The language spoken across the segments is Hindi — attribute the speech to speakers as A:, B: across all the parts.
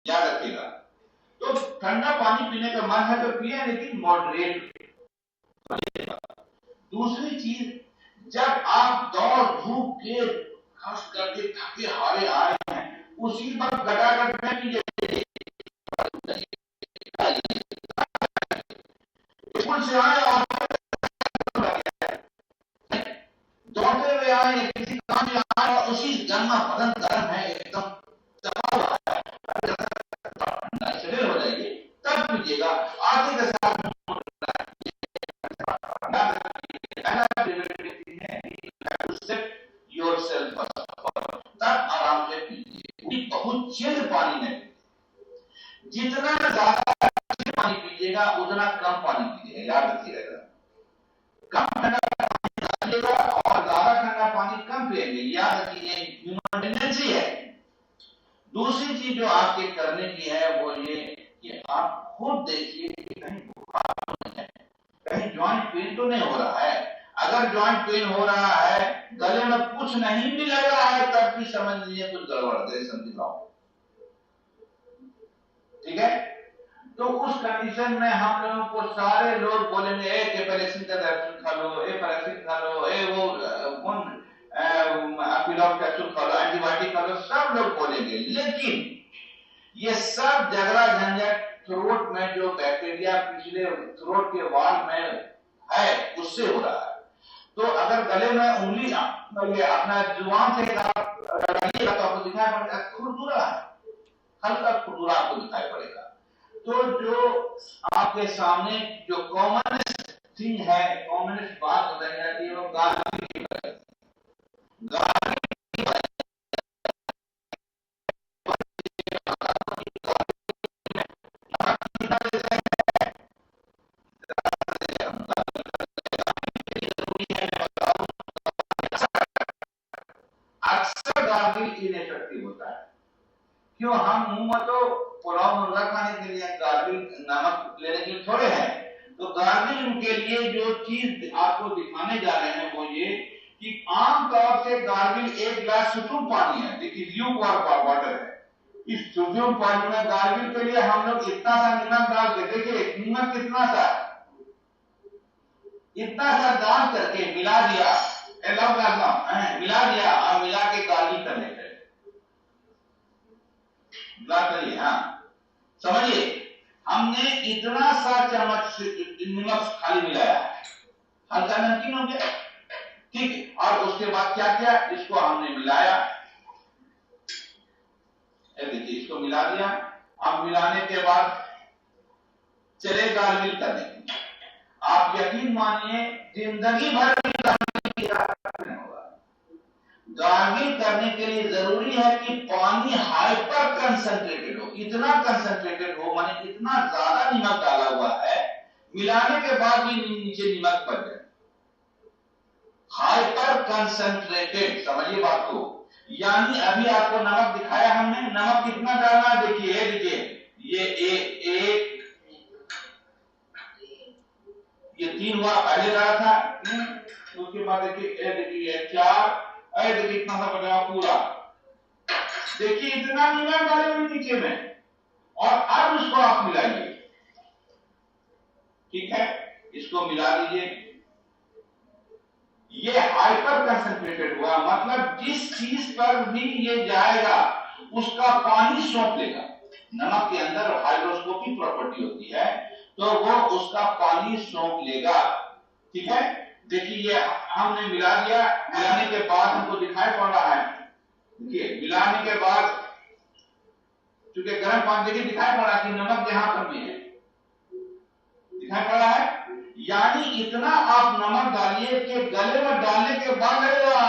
A: याद रखिएगा। तो ठंडा पानी पीने का मन है तो पिए, लेकिन मॉडरेट। दूसरी चीज, जब आप दौड़ धूप के खास करके थके हारे आए हैं, उसी वक्त गटागट में पीजिए। स्कूल से आए और दौड़ते हुए आए या किसी काम से आए और उसी गर्मा बदन गर्म है, एकदम दबा हुआ है, शरीर हो जाएगी, तब पीजिएगा। आगे के साथ तब आराम से पीजिए। बहुत चिल्ड पानी में, जितना ज्यादा पानी पीजिएगा उतना कम पानी पीजिएगा, याद रखिएगा। कम ठंडा पानी पीजिएगा और ज्यादा ठंडा पानी कम पिएंगे, याद रखिए, ह्यूमन टेंडेंसी है। दूसरी चीज जो आपके करने की है वो ये कि आप खुद देखिए कि कहीं बुखार तो नहीं है, कहीं ज्वाइंट पेन तो नहीं हो रहा है। अगर ज्वाइंट पेन हो रहा है, गले में कुछ नहीं भी लग रहा है, तब भी समझ लीजिए कुछ गड़बड़ है, समझ लो। ठीक है, तो उस कंडीशन में हम लोगों को सारे लोग बोलेंगे ए केपेरेसिन का कैप्सूल खा लो, ए पैरासिन खा लो, ए वो कौन एपिलॉग कैप्सूल खा लो, एंटीबायोटिक खा लो, सब लोग बोलेंगे। लेकिन ये सब झगड़ा झंझट थ्रोट में जो बैक्टीरिया पिछले थ्रोट के वाल में है उससे हो रहा है। तो अगर गले में उंगली अपना जुबान से डालिएगा तो आपको दिखाई पड़ेगा खुरदुरा है, हल्का खुरदुरा आपको दिखाई पड़ेगा। तो जो आपके सामने जो कॉमन थिंग है, कॉमन बात बताई जाती है वो गार्गलिंग की वजह से। अक्सर गार्गलिंग इनफेक्टिव होता है। क्यों? हम मुंह में तो पुलाव मुर्गा खाने के लिए गार्गलिंग नमक लेने के लिए थोड़े हैं। तो गार्गलिंग के लिए जो चीज आपको दिखाने जा रहे हैं वो ये कि आमतौर से गार्गलिंग एक गिलास सुसुम पानी है, देखिए ल्यूकवार्म वाटर है। इस सुसुम पानी में गार्गलिंग के लिए हम लोग इतना सा नमक डाल के, देखिए नमक कितना सा, इतना सा डाल करके मिला दिया, मिला दिया और मिला के गार्गलिंग करने के करिए। हाँ, समझिए, हमने इतना सा चम्मच नमक खाली मिलाया, हल्का नमकीन हो गया, ठीक है। और उसके बाद क्या किया, इसको हमने मिलाया, देखिए इसको मिला दिया। अब मिलाने के बाद चले गार्गलिंग करने की। आप यकीन मानिए जिंदगी भर गार्गलिंग करने के लिए जरूरी है कि पानी हाइपर कंसंट्रेटेड हो, इतना कंसंट्रेटेड हो, माने इतना ज्यादा नमक डाला हुआ है, मिलाने के बाद भी नीचे नमक पड़ जाए। हाइपर कंसंट्रेटेड, समझिए बात को। यानी अभी आपको नमक दिखाया हमने, नमक कितना डालना है, देखिए ये एक ये 3 हुआ, पहले डाला था, उसके बाद देखिए 4, देखिए इतना सा बचा पूरा, देखिए इतना नमक डाले हुए नीचे में, और अब उसको आप मिलाइए। ठीक है, इसको मिला दीजिए। ये हाइपर कंसंट्रेटेड हुआ, मतलब जिस चीज पर भी ये जाएगा उसका पानी सौंप लेगा। नमक के अंदर हाइड्रोस्कोपिक प्रॉपर्टी होती है, तो वो उसका पानी सौंप लेगा। ठीक है, देखिए ये हमने मिला दिया, मिलाने के बाद हमको दिखाई पड़ रहा है, देखिए मिलाने के बाद चूंकि गर्म पानी, देखिए दिखाई पड़ रहा है कि नमक यहां पर भी है, दिखाई पड़ रहा है। यानी इतना आप नमक डालिए कि गले में डालने के बाद लगेगा,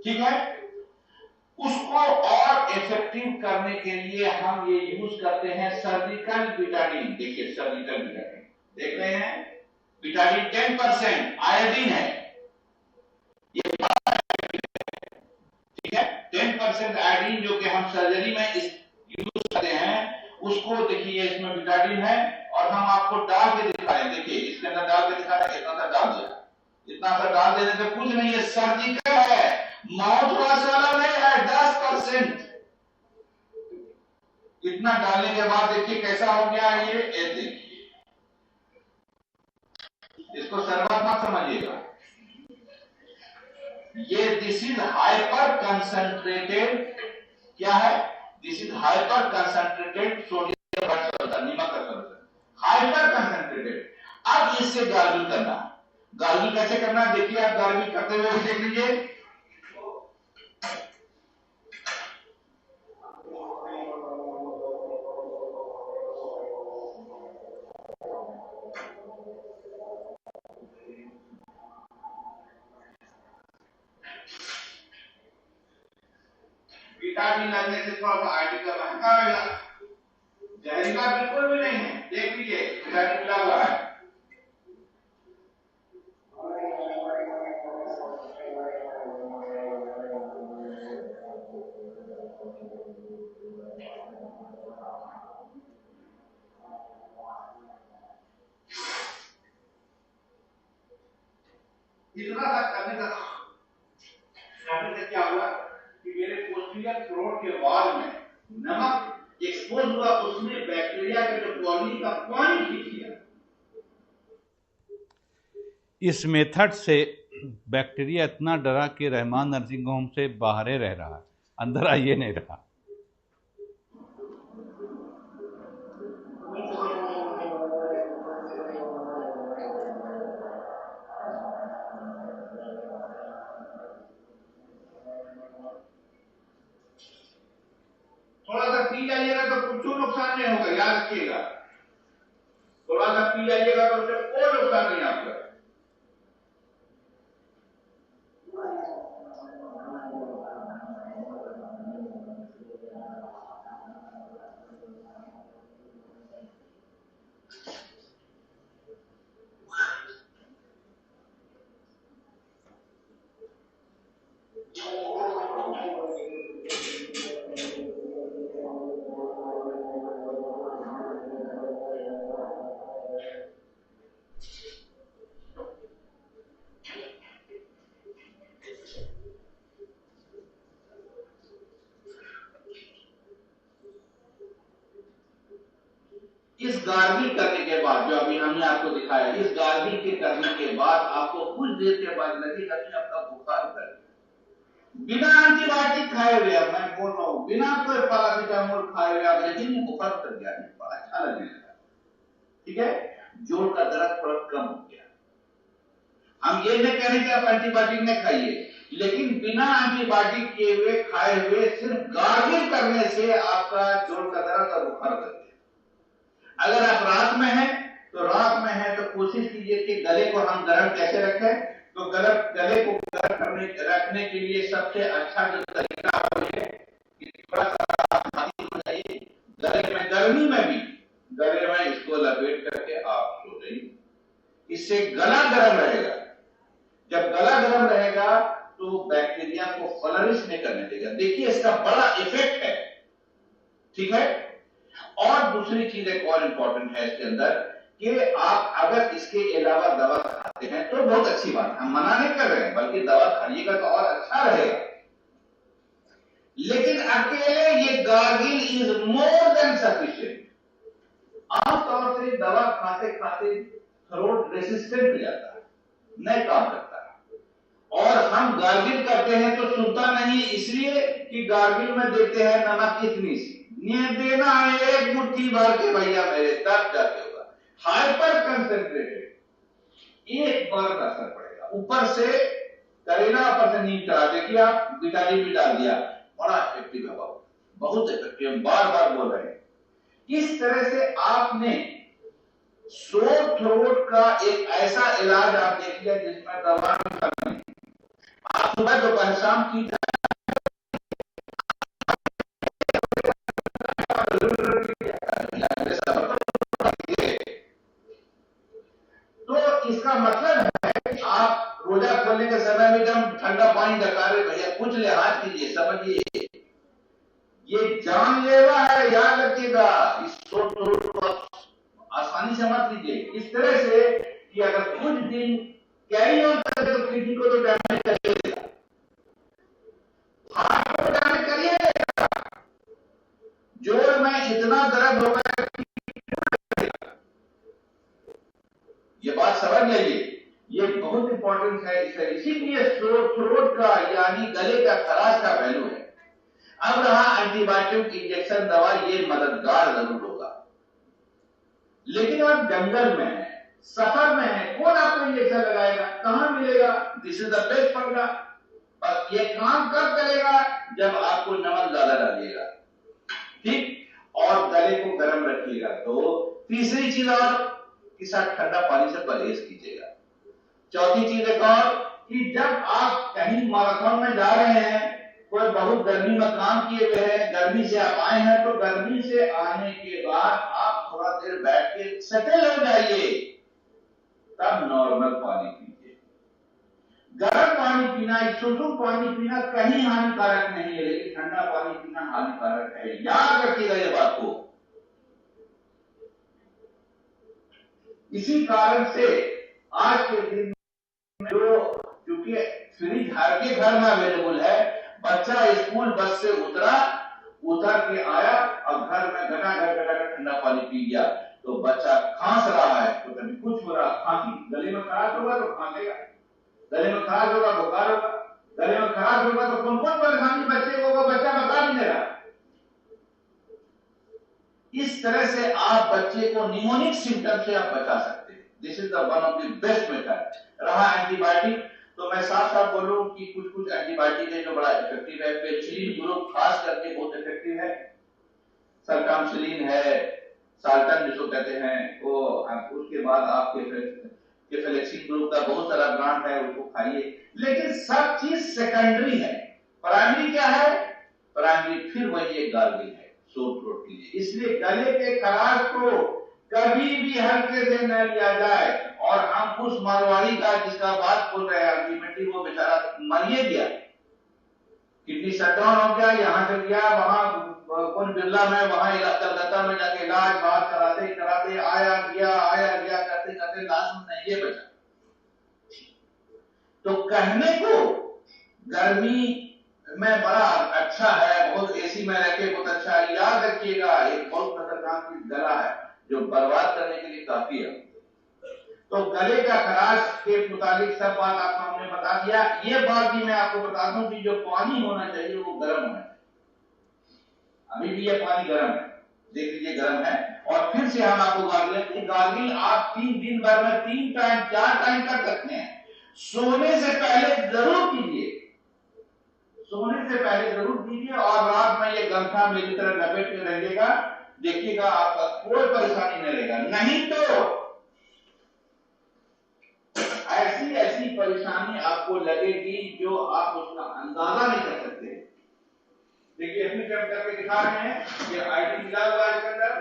A: ठीक है। उसको और इफेक्टिव करने के लिए हम ये यूज करते हैं सर्जिकल बिटाडीन। देखिए सर्जिकल बिटाडीन देख रहे हैं, बिटाडीन 10% आयोडीन है, ये ठीक है, 10% आयोडीन जो कि हम सर्जरी में यूज करते हैं, उसको देखिए इसमें बिटाडीन है। और हम आपको डाल के दिखा रहे हैं, देखिए इसके अंदर डाल के दिखा रहे हैं, इतना सा डाल दिया, इतना सा डाल देने से कुछ नहीं है, सर्जिकल है, माउथ वॉश वाला नहीं है, 10%। इतना डालने के बाद देखिए कैसा हो गया ये देखिए, इसको शरबत मत समझिएगा, ये दिस इज हाइपर कंसंट्रेटेड, क्या है, this is hyper concentrated sodium hydroxide, नमक का सॉल्यूशन, हाइपर कंसंट्रेटेड। अब इससे गार्गल करना, गार्गल कैसे करना देखिए, आप गार्गल करते हुए भी देख लीजिए। विटामिन लगने से थोड़ा सा आर्टिकल महंगा मिला, जहरीला बिल्कुल भी नहीं है, देख लीजिए विटामिन मिला हुआ है। इतना सा करने से क्या हुआ कि मेरे पोस्टीरियर थ्रोट के वॉल में नमक एक्सपोज हुआ, उसमें बैक्टीरिया के जो कॉलोनी का पानी खींच लिया।
B: इस मेथड से बैक्टीरिया इतना डरा कि रहमान नर्सिंग होम से बाहर रह रहा है, अंदर आइए नहीं रहा।
A: थोड़ा सा पी जाइएगा तो कुछ नुकसान नहीं होगा, याद रखिएगा, थोड़ा सा पी जाइएगा तो उससे कोई नुकसान नहीं आपका। इस गार्गिल करने के बाद, जो अभी हमने आपको दिखाया, इस गार्गिल के करने के बाद आपको कुछ देर के बाद लगेगा कि आपका बुखार उतर गया, बिना एंटीबायोटिक खाए हुए, अब मैं बोल रहा हूं बिना कोई पैरासीटामोल खाए हुए आप, लेकिन ये बुखार उतर गया, बड़ा अच्छा लगने लगा, ठीक है, जोड़ का दर्द थोड़ा कम हो गया। हम ये नहीं कह रहे कि आप एंटीबायोटिक नहीं खाइए, लेकिन बिना एंटीबायोटिक किए हुए खाए हुए सिर्फ गार्गिल करने से आपका जोड़ का दर्द और बुखार उतर गया। अगर आप रात में हैं तो रात में है तो कोशिश कीजिए कि गले को हम गर्म कैसे रखें, तो गले को गर्म रखने के लिए सबसे अच्छा जो तरीका है कि थोड़ा सा हो जाइए, गले में गर्मी में भी गले में इसको लपेट करके आप सो जाइए, इससे गला गर्म रहेगा। जब गला गर्म रहेगा तो बैक्टीरिया को फ्लरिश नहीं करने देगा, देखिए इसका बड़ा इफेक्ट है, ठीक है। और दूसरी चीज एक और इंपॉर्टेंट है इसके अंदर कि आप अगर इसके अलावा दवा खाते हैं तो बहुत अच्छी बात, हम मना नहीं कर रहे हैं, बल्कि दवा खाइएगा तो और अच्छा रहेगा, लेकिन अकेले ये gargle is more than sufficient. आमतौर से दवा खाते खाते थ्रोट रेसिस्टेंट हो जाता है, नहीं काम करता है, और हम गार्गिल करते हैं तो सुनता नहीं, इसलिए कि गार्गिल में देते हैं नमक इतनी सी, ये देना है एक मुट्ठी भर के भैया मेरे, तब जाके होगा। हाइपर कंसेंट्रेटेड, एक बार का असर पड़ेगा, ऊपर से करेला, ऊपर से नींद करा, देखिए आप विटामिन भी डाल दिया, बड़ा इफेक्टिव है, बहुत इफेक्टिव, बार बार बोल रहे हैं। इस तरह से आपने सोर थ्रोट का एक ऐसा इलाज आप देख लिया जिसमें दवा नहीं, आप सुबह दोपहर शाम की तो इसका मतलब है कि आप रोजा खोलने के समय में जब ठंडा पानी डकारे भैया कुछ लिहाज कीजिए, समझिए ये जानलेवा है, याद रखिएगा, इस को आसानी से मत लीजिए, इस तरह से कि अगर कुछ दिन कैरी ऑन करे तो किडनी को तो डैमेज करिएगा, हार्ट को डैमेज करिएगा, जोड़ में इंजेक्शन, इसीलिए थ्रोट का यानी गले का खराश का वैल्यू है। अब रहा एंटीबायोटिक इंजेक्शन दवा, ये मददगार जरूर होगा, लेकिन आप जंगल में है, सफर में है, कौन आपको इंजेक्शन लगाएगा, कहां मिलेगा? दिस इज द बेस्ट फंडा। और ये काम कब करेगा? जब आपको नमक ज्यादा डालिएगा, ठीक, और गले को गर्म रखिएगा। तो तीसरी चीज और कि साथ ठंडा पानी से परहेज कीजिएगा। चौथी चीज एक और कि जब आप कहीं मैराथन में जा रहे हैं, कोई बहुत गर्मी में काम किए हुए हैं, गर्मी से आप आए हैं, तो गर्मी से आने के बाद आप थोड़ा देर बैठ के सेटल हो जाइए, तब नॉर्मल पानी पीजिए। गर्म पानी पीना, सुसुम पानी पीना कहीं हानिकारक नहीं है, लेकिन ठंडा पानी पीना हानिकारक है, याद रखिएगा ये बात को। इसी कारण से आज के दिन में जो, क्योंकि फ्रिज हर के घर में अवेलेबल है, बच्चा स्कूल बस से उतर के आया और घर में घटा ठंडा पानी पी गया, तो बच्चा खांस रहा है, तो कभी कुछ हो रहा, खांसी, गले में खराश होगा तो खांसेगा, गले में खराश होगा बुखार होगा, गले में खराश होगा तो कौन कौन परेशानी बच्चे को, बच्चा बता नहीं देगा। इस तरह से आप बच्चे को निमोनिक सिम्टम से आप बचा सकते हैं। This is the one of the best method. रहा एंटीबायोटिक, तो मैं साफ साफ बोलूं कि कुछ एंटीबायोटिक है जो बड़ा इफेक्टिव है। पेनिसिलिन ग्रुप खास करके बहुत इफेक्टिव है, सल्टामसिलिन है, साल्टन जिसको कहते हैं वो, उसके बाद आपके केफेलेक्सिन ग्रुप का बहुत सारा ब्रांड है, उसको खाइए। लेकिन सब चीज सेकेंडरी है, प्राइमरी क्या है? प्राइमरी फिर वही एक गार्गल है, सोर थ्रोट के लिए। इसलिए गले के खराश को कभी भी हल्के से न लिया जाए। और हम उस मारवाड़ी का जिसका बात बोल रहे हैं, अल्टीमेटली वो बेचारा मरिए गया, किडनी शटडाउन हो गया, यहाँ से गया वहां कौन बिरला में, वहां कलकत्ता में जाके इलाज बात कराते आया गया करते लास्ट में नहीं ये बचा। तो कहने को गर्मी में बड़ा अच्छा है, बहुत एसी में रह के बहुत अच्छा है, याद रखिएगा एक बहुत खतरनाक गला है जो बर्बाद करने के लिए काफी है। तो गले का खराश के मुताबिक सब बात आपको हमने बता दिया। ये बात भी मैं आपको बता दूं कि जो पानी होना चाहिए वो गर्म होना चाहिए। अभी भी ये पानी गर्म है, देख लीजिए गर्म है। और फिर से हम आपको गार्गिल आप 3 दिन भर में 3 टाइम 4 टाइम कर सकते हैं। सोने से पहले जरूर कीजिए, सोने से पहले जरूर कीजिए, और रात में ये गमछा मेरी तरह लपेट के रहिएगा, देखिएगा आपका कोई परेशानी नहीं रहेगा। नहीं तो ऐसी परेशानी आपको लगेगी जो आप उसका अंदाजा नहीं कर सकते। देखिए अपनी तरफ करके दिखा रहे हैं, ये आईडी मिला हुआ है इसके अंदर।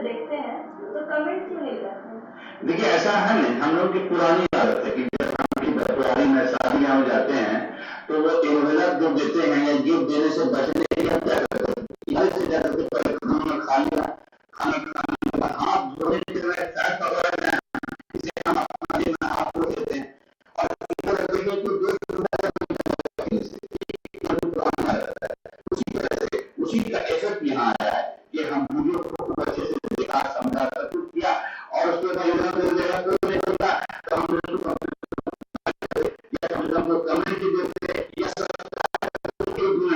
C: देखते हैं तो कमेंट क्यों नहीं करते?
A: देखिए ऐसा है नहीं, हम लोग की पुरानी आदत है कि जब हम पुरानी में शादियां हो जाते हैं तो वो एनवेलप जो देते हैं या गिफ्ट देने से बचने के लिए हम क्या करते हैं, इधर से जाकर के पहले खाना खा लिया, खाना खाने के बाद हाथ धोने के लिए चाय पकड़ लें, इसे हम अपना दिन में हाथ धो देते हैं और इधर देखिए तो उसी का इफेक्ट यहाँ आया है कि हम वीडियो को अच्छे से देखा समझा सब कुछ किया और उसके बाद नहीं होता तो हम कम्युनिटी देते या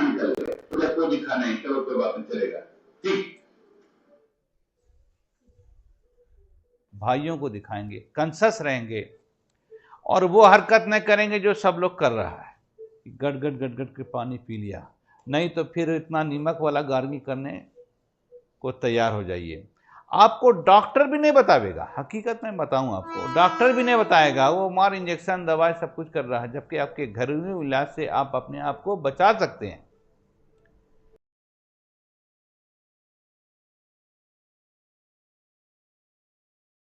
A: निकल गए, तो कोई दिखा नहीं, चलो कोई बात नहीं चलेगा, ठीक।
B: भाइयों को दिखाएंगे, कंसस रहेंगे और वो हरकत न करेंगे जो सब लोग कर रहा है, गट गट के पानी पी लिया, नहीं तो फिर इतना नीमक वाला गार्गी करने को तैयार हो जाइए। आपको डॉक्टर भी नहीं बतावेगा, हकीकत में बताऊं आपको, डॉक्टर भी नहीं बताएगा, वो मार इंजेक्शन दवाई सब कुछ कर रहा है, जबकि आपके घरेलू इलाज से आप अपने आप को बचा सकते हैं।